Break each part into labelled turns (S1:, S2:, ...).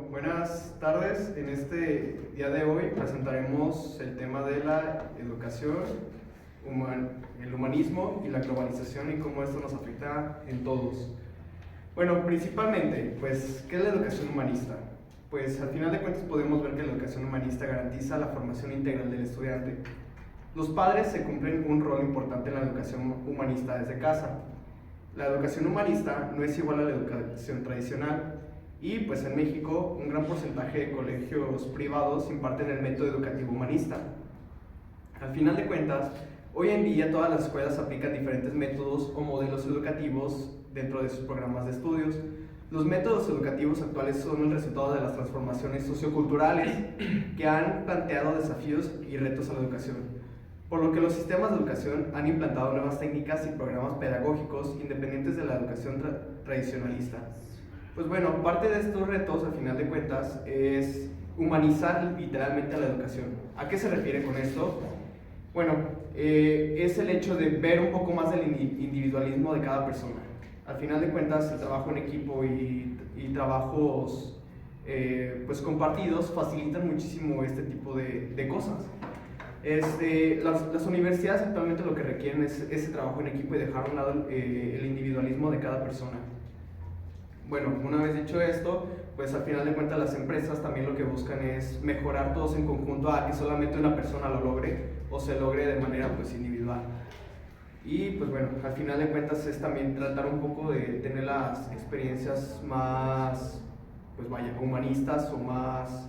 S1: buenas tardes. En este día de hoy presentaremos el tema de la educación, el humanismo y la globalización y cómo esto nos afecta en todos. Bueno, principalmente, pues, ¿qué es la educación humanista? Pues al final de cuentas podemos ver que la educación humanista garantiza la formación integral del estudiante. Los padres se cumplen un rol importante en la educación humanista desde casa. La educación humanista no es igual a la educación tradicional y pues en México un gran porcentaje de colegios privados imparten el método educativo humanista. Al final de cuentas, hoy en día todas las escuelas aplican diferentes métodos o modelos educativos dentro de sus programas de estudios. Los métodos educativos actuales son el resultado de las transformaciones socioculturales que han planteado desafíos y retos a la educación, por lo que los sistemas de educación han implantado nuevas técnicas y programas pedagógicos independientes de la educación tradicionalista. Pues bueno, parte de estos retos, al final de cuentas, es humanizar literalmente a la educación. ¿A qué se refiere con esto? Bueno, es el hecho de ver un poco más del individualismo de cada persona. Al final de cuentas, el trabajo en equipo y trabajos pues compartidos facilitan muchísimo este tipo de cosas. Las universidades actualmente lo que requieren es ese trabajo en equipo y dejar a un lado el individualismo de cada persona. Bueno, una vez dicho esto, pues al final de cuentas las empresas también lo que buscan es mejorar todos en conjunto a que solamente una persona lo logre o se logre de manera pues individual. Y pues bueno, al final de cuentas es también tratar un poco de tener las experiencias más, pues vaya, humanistas o más,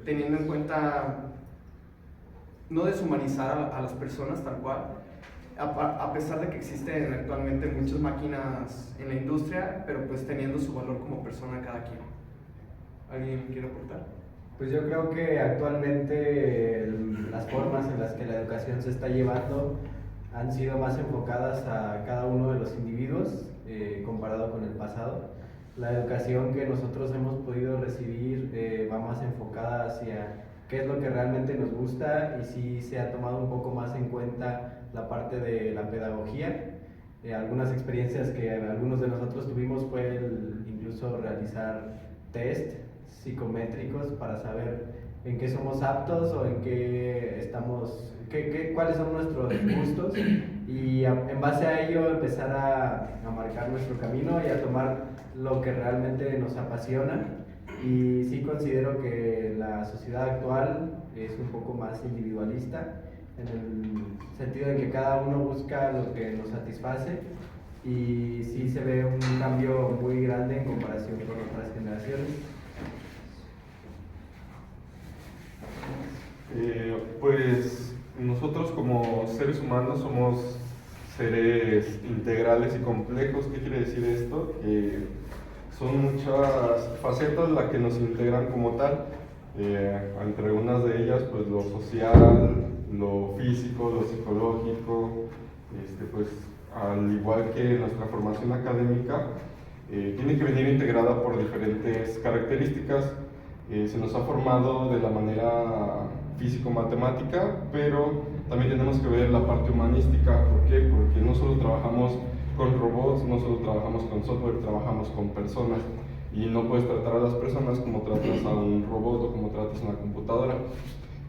S1: teniendo en cuenta no deshumanizar a las personas tal cual, a pesar de que existen actualmente muchas máquinas en la industria, pero pues teniendo su valor como persona cada quien. ¿Alguien quiere aportar?
S2: Pues yo creo que actualmente las formas en las que la educación se está llevando han sido más enfocadas a cada uno de los individuos comparado con el pasado. La educación que nosotros hemos podido recibir va más enfocada hacia qué es lo que realmente nos gusta y sí se ha tomado un poco más en cuenta la parte de la pedagogía. Algunas experiencias que algunos de nosotros tuvimos fue incluso realizar test psicométricos para saber en qué somos aptos o en qué estamos, cuáles son nuestros gustos y en base a ello empezar a marcar nuestro camino y a tomar lo que realmente nos apasiona. Y sí considero que la sociedad actual es un poco más individualista, en el sentido de que cada uno busca lo que nos satisface y sí se ve un cambio muy grande en comparación con otras generaciones.
S3: Pues nosotros como seres humanos somos seres integrales y complejos. ¿Qué quiere decir esto? Son muchas facetas las que nos integran como tal, entre unas de ellas pues lo social, lo físico, lo psicológico, pues al igual que nuestra formación académica tiene que venir integrada por diferentes características. Se nos ha formado de la manera físico-matemática, pero también tenemos que ver la parte humanística. ¿Por qué? Porque no solo trabajamos con robots, no solo trabajamos con software, trabajamos con personas y no puedes tratar a las personas como tratas a un robot o como tratas a una computadora.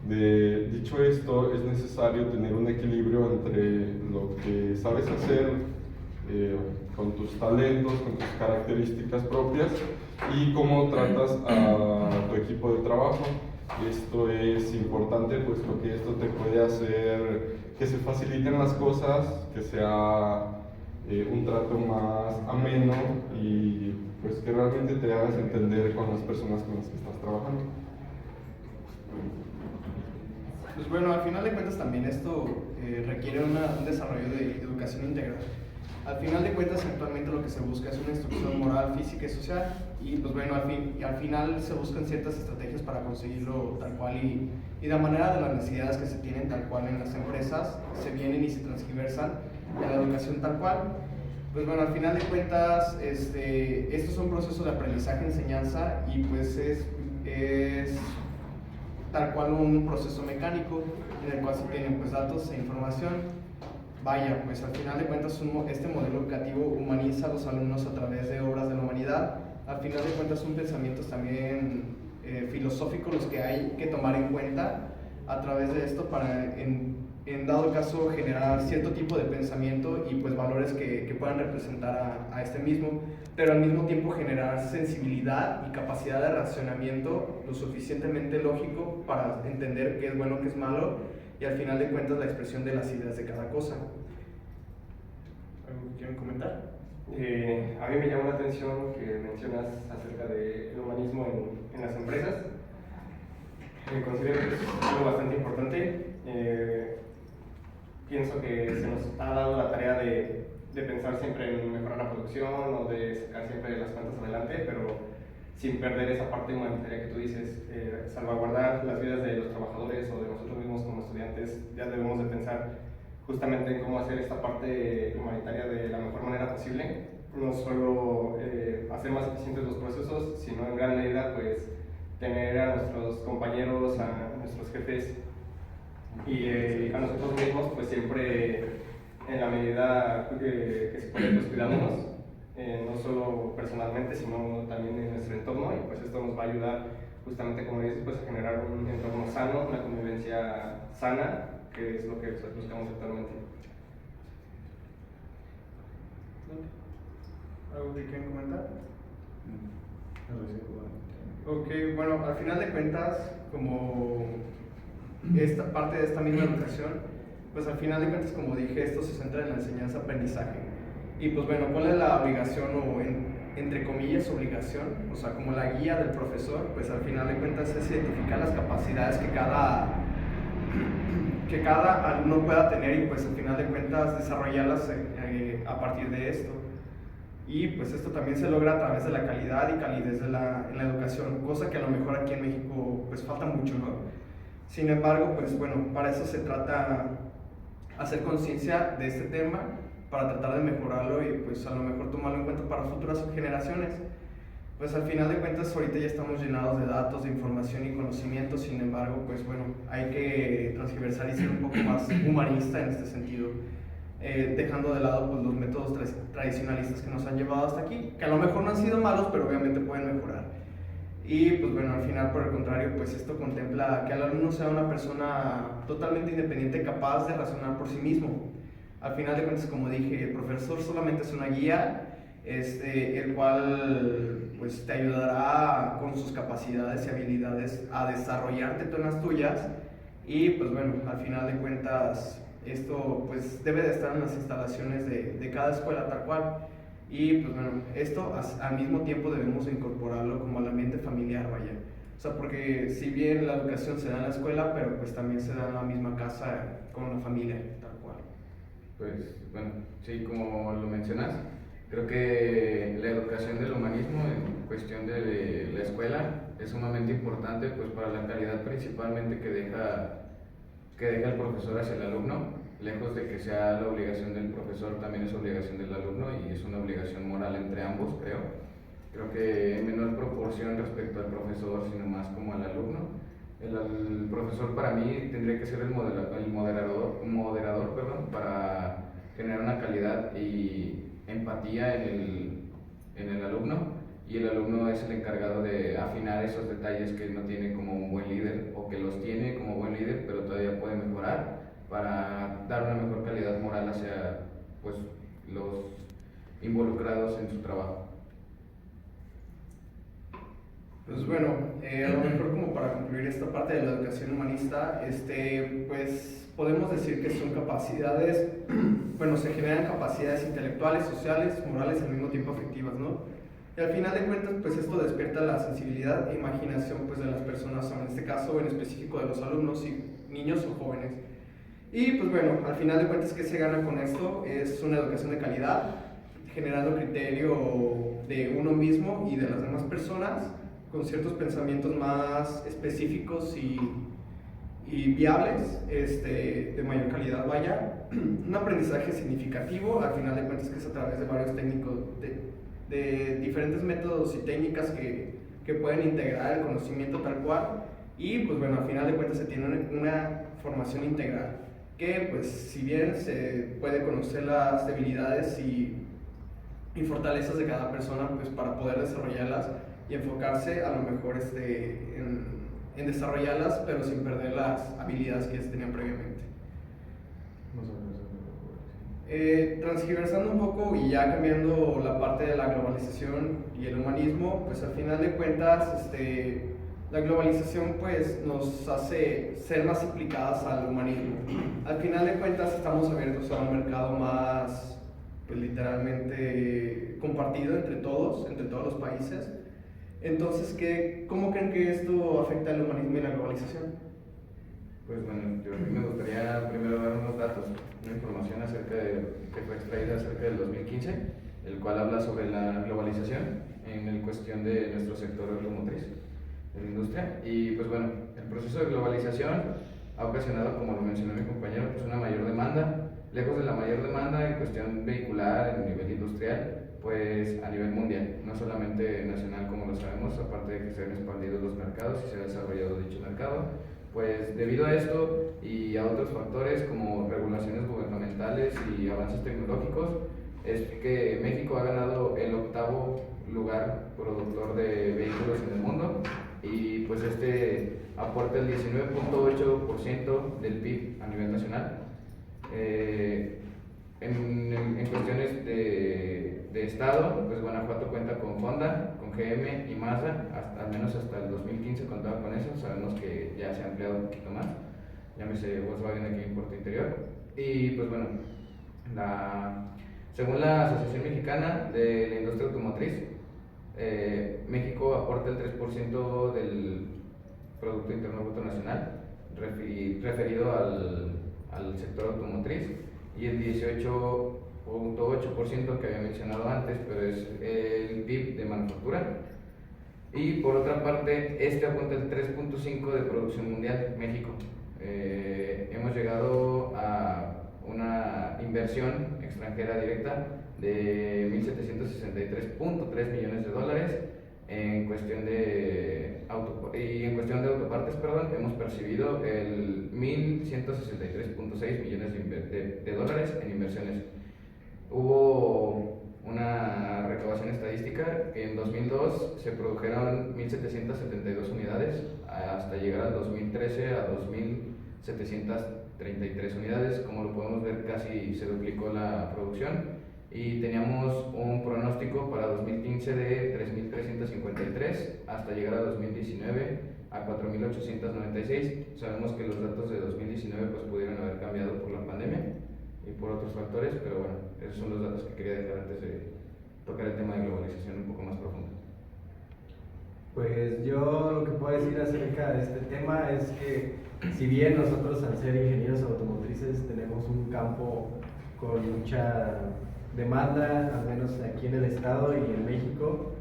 S3: Dicho esto, es necesario tener un equilibrio entre lo que sabes hacer con tus talentos, con tus características propias y cómo tratas a tu equipo de trabajo. Esto es importante pues porque esto te puede hacer que se faciliten las cosas, que sea un trato más ameno y pues que realmente te hagas entender con las personas con las que estás trabajando.
S1: Pues bueno, al final de cuentas también esto requiere un desarrollo de educación integral. Al final de cuentas actualmente lo que se busca es una instrucción moral, física y social y pues bueno, al final se buscan ciertas estrategias para conseguirlo tal cual y de manera de las necesidades que se tienen tal cual en las empresas se vienen y se transgiversan en la educación tal cual. Pues bueno, al final de cuentas esto es un proceso de aprendizaje, enseñanza y pues es tal cual un proceso mecánico en el cual se tienen pues datos e información. Vaya, pues al final de cuentas este modelo educativo humaniza a los alumnos a través de obras de la humanidad al final de cuentas son pensamientos también filosóficos los que hay que tomar en cuenta a través de esto para en dado caso generar cierto tipo de pensamiento y pues valores que puedan representar a este mismo, pero al mismo tiempo generar sensibilidad y capacidad de racionamiento lo suficientemente lógico para entender qué es bueno, qué es malo y al final de cuentas la expresión de las ideas de cada cosa. ¿Algo que quieren comentar?
S4: A mí me llamó la atención que mencionas acerca del humanismo en las empresas. Considero que es algo bastante importante. Pienso que se nos ha dado la tarea de pensar siempre en mejorar la producción o de sacar siempre las cuentas adelante, pero sin perder esa parte humanitaria que tú dices, salvaguardar las vidas de los trabajadores o de nosotros mismos como estudiantes. Ya debemos de pensar justamente en cómo hacer esta parte humanitaria de la mejor manera posible, no solo hacer más eficientes los procesos, sino en gran medida pues tener a nuestros compañeros, a nuestros jefes y a nosotros mismos pues siempre en la medida que se puede pues cuidándonos, no solo personalmente sino también en nuestro entorno, y pues esto nos va a ayudar justamente, como dices, pues a generar un entorno sano, una convivencia sana, que es lo que buscamos actualmente.
S1: ¿Algo que quieren comentar? Ok, bueno, al final de cuentas, como esta parte de esta misma educación, pues al final de cuentas, como dije, esto se centra en la enseñanza-aprendizaje. Y pues bueno, ¿cuál es la obligación o entre comillas obligación? O sea, como la guía del profesor, pues al final de cuentas es identificar las capacidades que cada alumno pueda tener y pues al final de cuentas desarrollarlas a partir de esto. Y pues esto también se logra a través de la calidad y calidez en la educación, cosa que a lo mejor aquí en México pues falta mucho, ¿no? Sin embargo, pues bueno, para eso se trata hacer conciencia de este tema, para tratar de mejorarlo y pues a lo mejor tomarlo en cuenta para futuras generaciones. Pues al final de cuentas ahorita ya estamos llenados de datos, de información y conocimiento, sin embargo, pues bueno, hay que transversar y ser un poco más humanista en este sentido. Dejando de lado pues, los métodos tradicionalistas que nos han llevado hasta aquí, que a lo mejor no han sido malos, pero obviamente pueden mejorar. Y pues bueno, al final, por el contrario, pues esto contempla que el alumno sea una persona totalmente independiente, capaz de razonar por sí mismo. Al final de cuentas, como dije, el profesor solamente es una guía, el cual pues te ayudará con sus capacidades y habilidades a desarrollarte tú en las tuyas. Y pues bueno, al final de cuentas, esto pues debe de estar en las instalaciones de cada escuela tal cual. Y pues bueno, esto al mismo tiempo debemos incorporarlo como al ambiente familiar, vaya. O sea, porque si bien la educación se da en la escuela, pero pues también se da en la misma casa con la familia, tal cual.
S5: Pues bueno, sí, como lo mencionas, creo que la educación del humanismo en cuestión de la escuela es sumamente importante pues para la calidad principalmente que deja el profesor hacia el alumno. Lejos de que sea la obligación del profesor, también es obligación del alumno y es una obligación moral entre ambos, creo. Creo que en menor proporción respecto al profesor, sino más como al alumno. El profesor para mí tendría que ser el moderador, para generar una calidad y empatía en el alumno, y el alumno es el encargado de afinar esos detalles que no tiene como un buen líder o que los tiene como buen líder pero todavía puede mejorar para dar una mejor calidad moral hacia pues, los involucrados en su trabajo.
S1: Pues bueno, a lo mejor como para concluir esta parte de la educación humanista, pues podemos decir que son capacidades, bueno, se generan capacidades intelectuales, sociales, morales, al mismo tiempo afectivas, ¿no? Y al final de cuentas, pues esto despierta la sensibilidad e imaginación pues, de las personas, o en este caso en específico de los alumnos, y niños o jóvenes. Y pues bueno, al final de cuentas, ¿qué se gana con esto? Es una educación de calidad, generando criterio de uno mismo y de las demás personas, con ciertos pensamientos más específicos y viables, de mayor calidad, vaya. Un aprendizaje significativo, al final de cuentas, que es a través de varios técnicos, de diferentes métodos y técnicas que pueden integrar el conocimiento tal cual. Y pues bueno, al final de cuentas se tiene una formación integral, que pues si bien se puede conocer las debilidades y y fortalezas de cada persona, pues para poder desarrollarlas y enfocarse a lo mejor en desarrollarlas, pero sin perder las habilidades que ya se tenían previamente. Transgiversando un poco y ya cambiando la parte de la globalización y el humanismo, pues al final de cuentas la globalización pues nos hace ser más implicadas al humanismo. Al final de cuentas estamos abiertos a un mercado más pues literalmente compartido entre todos los países. Entonces, ¿cómo creen que esto afecta al humanismo y la globalización?
S5: Pues bueno, a mí me gustaría primero dar unos datos, una información que fue extraída acerca del 2015, el cual habla sobre la globalización en cuestión de nuestro sector automotriz, de la industria. Y pues bueno, el proceso de globalización ha ocasionado, como lo mencionó mi compañero, pues una mayor demanda, lejos de la mayor demanda en cuestión vehicular, en nivel industrial, pues a nivel mundial, no solamente nacional como lo sabemos, aparte de que se han expandido los mercados y se ha desarrollado dicho mercado. Pues debido a esto y a otros factores como regulaciones gubernamentales y avances tecnológicos, es que México ha ganado el 8º lugar productor de vehículos en el mundo y pues aporta el 19.8% del PIB a nivel nacional. En cuestiones de estado, pues Guanajuato cuenta con Honda, con GM y Mazda, al menos hasta el 2015 contaba con eso, sabemos que ya se ha ampliado un poquito más, llámese Volkswagen aquí en Puerto Interior. Y pues bueno, según la Asociación Mexicana de la Industria Automotriz, México aporta el 3% del Producto Interno Bruto Nacional referido al sector automotriz, y el 18.8% que había mencionado antes, pero es el PIB de manufactura. Y por otra parte, apunta el 3.5% de producción mundial, México. Hemos llegado a una inversión extranjera directa de 1.763.3 millones de dólares. En cuestión de autopartes, hemos percibido el 1.163.6 millones de dólares en inversiones. Hubo una recabación estadística que en 2002 se produjeron 1.772 unidades, hasta llegar al 2013 a 2.733 unidades. Como lo podemos ver, casi se duplicó la producción. Y teníamos un pronóstico para 2015 de 3.353 hasta llegar a 2019 a 4.896. Sabemos que los datos de 2019 pues pudieron haber cambiado por la pandemia y por otros factores, pero bueno, esos son los datos que quería dejar antes de tocar el tema de globalización un poco más profundo.
S2: Pues yo lo que puedo decir acerca de este tema es que si bien nosotros al ser ingenieros automotrices tenemos un campo con mucha demanda, al menos aquí en el estado y en México,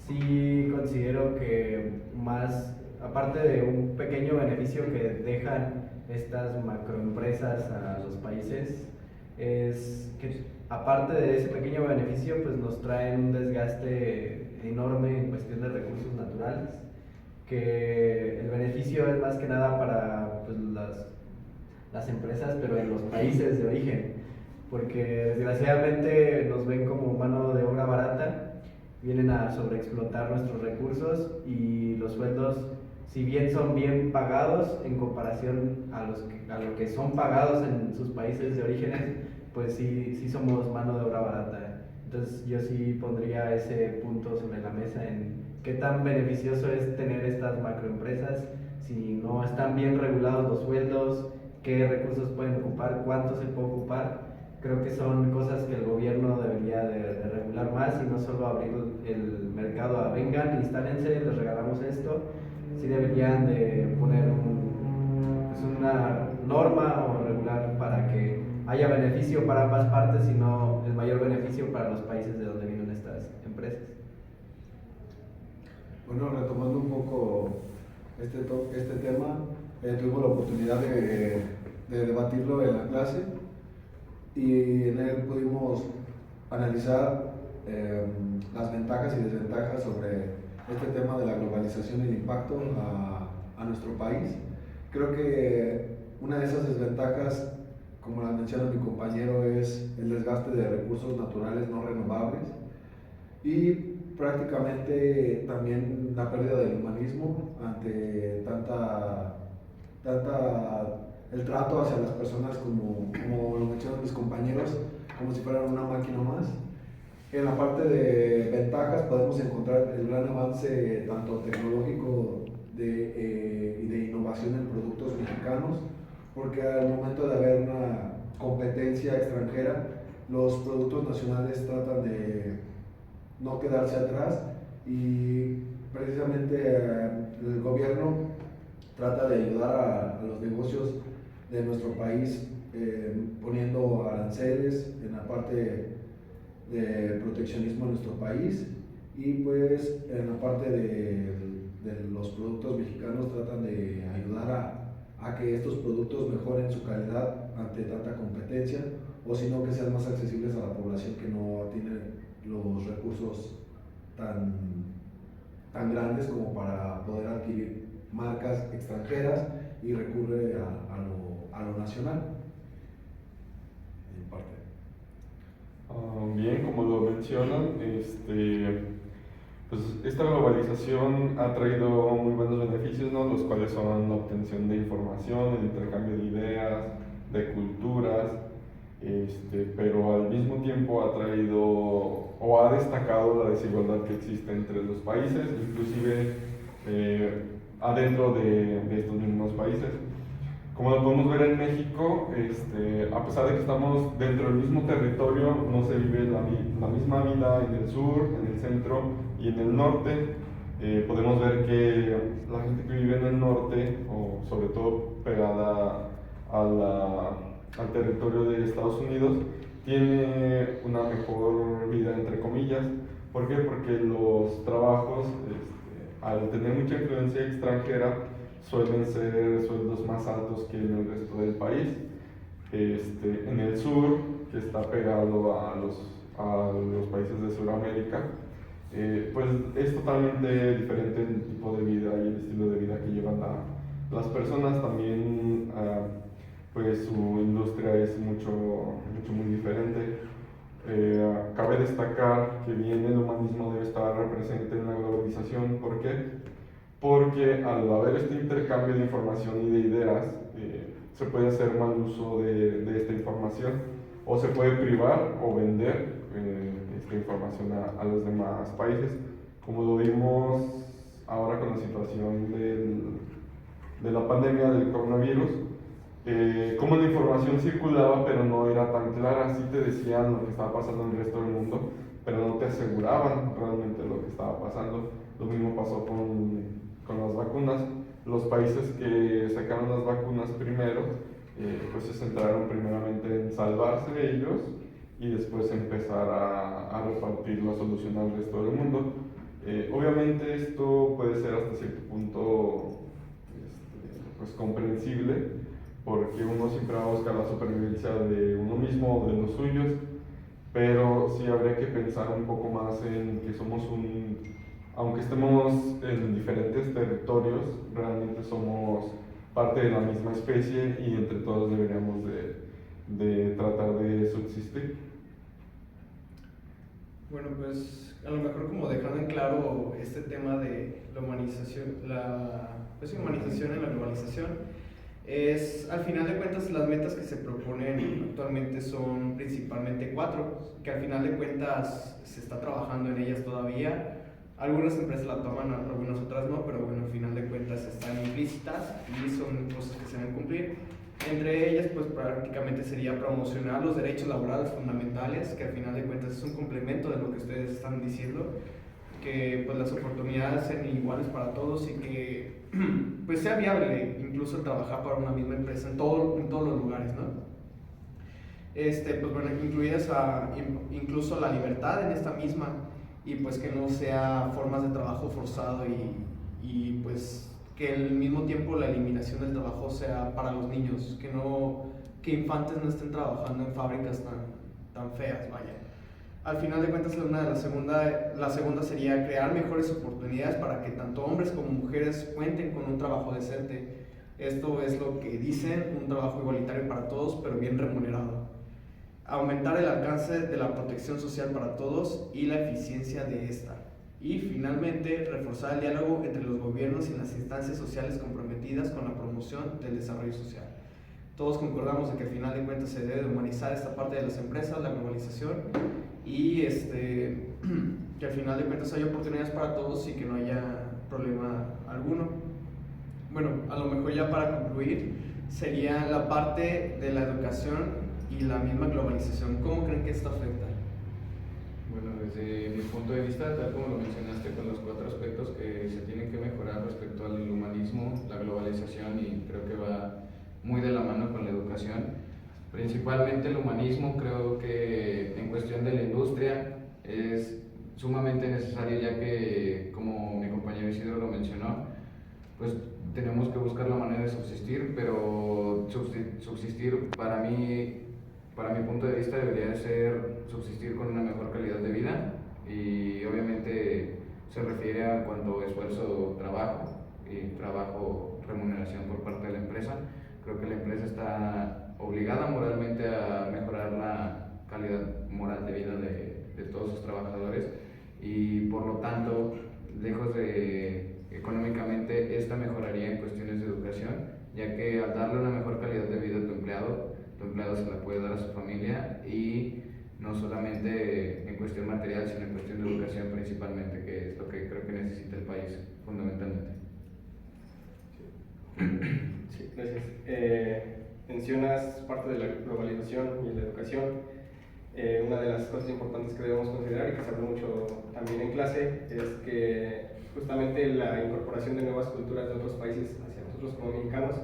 S2: sí considero que más, aparte de un pequeño beneficio que dejan estas macroempresas a los países, es que aparte de ese pequeño beneficio, pues nos traen un desgaste enorme en cuestión de recursos naturales, que el beneficio es más que nada para pues, las empresas, pero en los países de origen, porque desgraciadamente nos ven como mano de obra barata, vienen a sobreexplotar nuestros recursos y los sueldos, si bien son bien pagados en comparación a lo que son pagados en sus países de orígenes, pues sí somos mano de obra barata. Entonces yo sí pondría ese punto sobre la mesa en qué tan beneficioso es tener estas macroempresas, si no están bien regulados los sueldos, qué recursos pueden ocupar, cuánto se puede ocupar. Creo que son cosas que el gobierno debería de regular más y no solo abrir el mercado a vengan, instálense, les regalamos esto. Sí deberían de poner una norma o regular para que haya beneficio para ambas partes y no el mayor beneficio para los países de donde vienen estas empresas.
S6: Bueno, retomando un poco este tema, tuvimos la oportunidad de debatirlo en la clase y en él pudimos analizar las ventajas y desventajas sobre este tema de la globalización y el impacto a nuestro país. Creo que una de esas desventajas, como la menciona mi compañero, es el desgaste de recursos naturales no renovables. y prácticamente también la pérdida del humanismo ante el trato hacia las personas como lo mencionan mis compañeros, como si fueran una máquina más. En la parte de ventajas podemos encontrar el gran avance tanto tecnológico y de innovación en productos mexicanos, porque al momento de haber una competencia extranjera, los productos nacionales tratan de no quedarse atrás y precisamente el gobierno trata de ayudar a los negocios de nuestro país poniendo aranceles en la parte de proteccionismo en nuestro país, y pues en la parte de los productos mexicanos tratan de ayudar a que estos productos mejoren su calidad ante tanta competencia, o sino que sean más accesibles a la población que no tiene los recursos tan grandes como para poder adquirir marcas extranjeras y recurre a lo nacional. En parte.
S3: Bien, como lo mencionan, pues esta globalización ha traído muy buenos beneficios, ¿no? Los cuales son la obtención de información, el intercambio de ideas, de culturas, pero al mismo tiempo ha traído o ha destacado la desigualdad que existe entre los países, inclusive adentro de estos mismos países. Como lo podemos ver en México, a pesar de que estamos dentro del mismo territorio, no se vive la misma vida en el sur, en el centro y en el norte. Podemos ver que la gente que vive en el norte, o sobre todo pegada al territorio de Estados Unidos, tiene una mejor vida, entre comillas. ¿Por qué? Porque los trabajos, al tener mucha influencia extranjera, suelen ser sueldos más altos que en el resto del país. En el sur, que está pegado a los países de Sudamérica, pues es totalmente diferente el tipo de vida y el estilo de vida que llevan las personas. También pues su industria es muy diferente. Cabe destacar que bien el humanismo debe estar presente en la globalización. ¿Por qué? Porque al haber este intercambio de información y de ideas, se puede hacer mal uso de esta información, o se puede privar o vender esta información a los demás países, como lo vimos ahora con la situación de la pandemia del coronavirus. Como la información circulaba pero no era tan clara, sí te decían lo que estaba pasando en el resto del mundo, pero no te aseguraban realmente lo que estaba pasando. Lo mismo pasó con las vacunas. Los países que sacaron las vacunas primero, pues se centraron primeramente en salvarse ellos y después empezar a repartirlo, a solucionar el resto del mundo. Obviamente esto puede ser hasta cierto punto pues comprensible, porque uno siempre va a buscar la supervivencia de uno mismo o de los suyos, pero sí habría que pensar un poco más en que aunque estemos en diferentes territorios, realmente somos parte de la misma especie y entre todos deberíamos de tratar de subsistir.
S1: Bueno, pues a lo mejor como dejando en claro este tema de la humanización, humanización en la globalización, al final de cuentas las metas que se proponen actualmente son principalmente 4, que al final de cuentas se está trabajando en ellas todavía. Algunas empresas la toman, algunas otras no, pero bueno, al final de cuentas están implícitas y son cosas que se deben cumplir. Entre ellas, pues prácticamente sería promocionar los derechos laborales fundamentales, que al final de cuentas es un complemento de lo que ustedes están diciendo, que pues las oportunidades sean iguales para todos y que pues sea viable incluso trabajar para una misma empresa en todos los lugares, ¿no? Pues bueno, incluidas incluso la libertad en esta misma, y pues que no sea formas de trabajo forzado y pues que al mismo tiempo la eliminación del trabajo sea para los niños, que infantes no estén trabajando en fábricas tan feas, vaya. Al final de cuentas, la segunda sería crear mejores oportunidades para que tanto hombres como mujeres cuenten con un trabajo decente. Esto es lo que dicen, un trabajo igualitario para todos, pero bien remunerado. aumentar el alcance de la protección social para todos y la eficiencia de esta. Y finalmente, reforzar el diálogo entre los gobiernos y las instancias sociales comprometidas con la promoción del desarrollo social. Todos concordamos en que al final de cuentas se debe humanizar esta parte de las empresas, la globalización, y que al final de cuentas haya oportunidades para todos y que no haya problema alguno. Bueno, a lo mejor ya para concluir, sería la parte de la educación y la misma globalización. ¿Cómo creen que esto afecta?
S5: Bueno, desde mi punto de vista, tal como lo mencionaste, con los 4 aspectos que se tienen que mejorar respecto al humanismo, la globalización, y creo que va muy de la mano con la educación. Principalmente el humanismo, creo que en cuestión de la industria es sumamente necesario, ya que, como mi compañero Isidro lo mencionó, pues tenemos que buscar la manera de subsistir, pero subsistir para mi punto de vista debería de ser subsistir con una mejor calidad de vida, y obviamente se refiere a cuanto esfuerzo, trabajo, remuneración por parte de la empresa. Creo que la empresa está obligada moralmente a mejorar la calidad moral de vida de todos sus trabajadores, y por lo tanto, lejos de económicamente, esta mejoraría en cuestiones de educación, ya que al darle una mejor calidad de vida a tu empleado se la puede dar a su familia, y no solamente en cuestión material, sino en cuestión de educación principalmente, que es lo que creo que necesita el país fundamentalmente.
S4: Sí, gracias. Mencionas parte de la globalización y la educación. Una de las cosas importantes que debemos considerar, y que se habla mucho también en clase, es que justamente la incorporación de nuevas culturas de otros países hacia nosotros como mexicanos,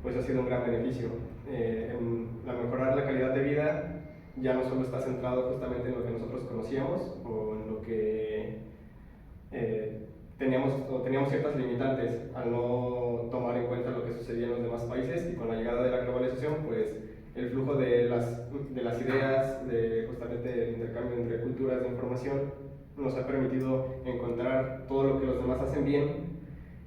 S4: pues ha sido un gran beneficio. En la mejorar la calidad de vida ya no solo está centrado justamente en lo que nosotros conocíamos o en lo que teníamos ciertas limitantes al no tomar en cuenta lo que sucedía en los demás países, y con la llegada de la globalización, pues el flujo de las ideas, justamente el intercambio entre culturas de información, nos ha permitido encontrar todo lo que los demás hacen bien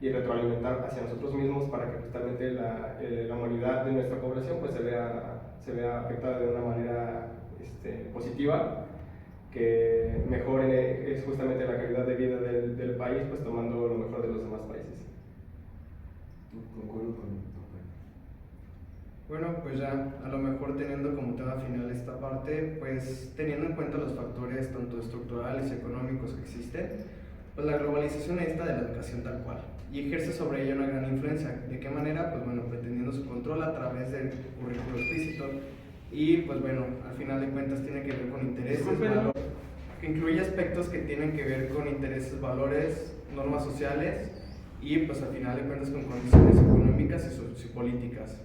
S4: y retroalimentar hacia nosotros mismos, para que justamente la humanidad de nuestra población pues se vea afectada de una manera positiva, que mejore es justamente la calidad de vida del país, pues tomando lo mejor de los demás países.
S6: Concuerdo con
S1: Bueno, pues ya a lo mejor teniendo como tema final esta parte, pues teniendo en cuenta los factores tanto estructurales y económicos que existen, pues la globalización está de la educación tal cual, y ejerce sobre ella una gran influencia. ¿De qué manera? Pues bueno, pretendiendo su control a través del currículo explícito, y pues bueno, al final de cuentas tiene que ver con intereses, valores, que incluye aspectos que tienen que ver con intereses, valores, normas sociales, y pues al final de cuentas con condiciones económicas y sociopolíticas.